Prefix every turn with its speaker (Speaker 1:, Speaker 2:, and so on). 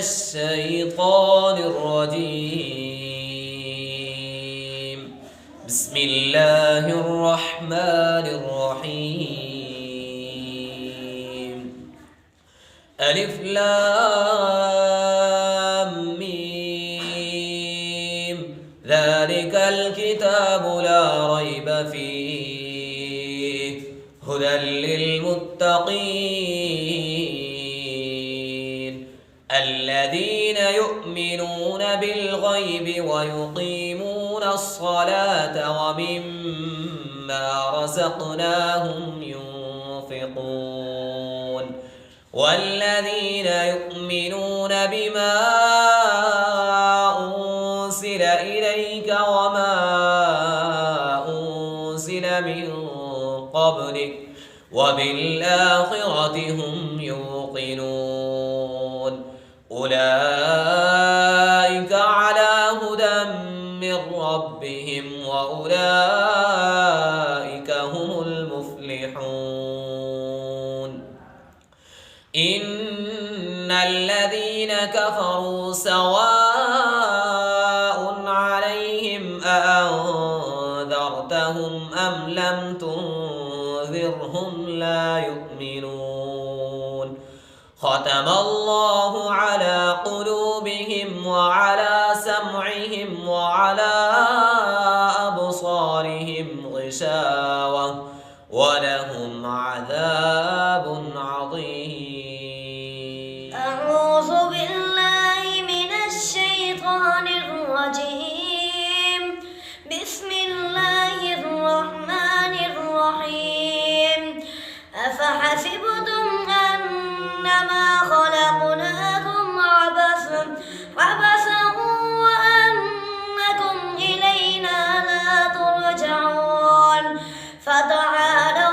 Speaker 1: الشيطان الرجيم. بسم الله الرحمن الرحيم. ألف لام ميم. ذلك الكتاب لا ريب فيه هدى للمتقين الذين يؤمنون بالغيب ويقيمون الصلاة ومما رزقناهم ينفقون والذين يؤمنون بما أنزل إليك وما أنزل من قبلك وبالآخرة هم يوقنون أولئك على هدى من ربهم وأولئك هم المفلحون. إن الذين كفروا سواء عليهم أأنذرتهم أم لم تنذرهم لا يؤمنون. ختم الله على قلوبهم وعلى سمعهم وعلى أبصارهم غشاوة ولهم عذاب عظيم.
Speaker 2: أعوذ بالله من الشيطان الرجيم. بسم الله الرحمن الرحيم. أفحسبتم أنما خلقناكم عبثا وأنكم إلينا لا ترجعون. فتعالى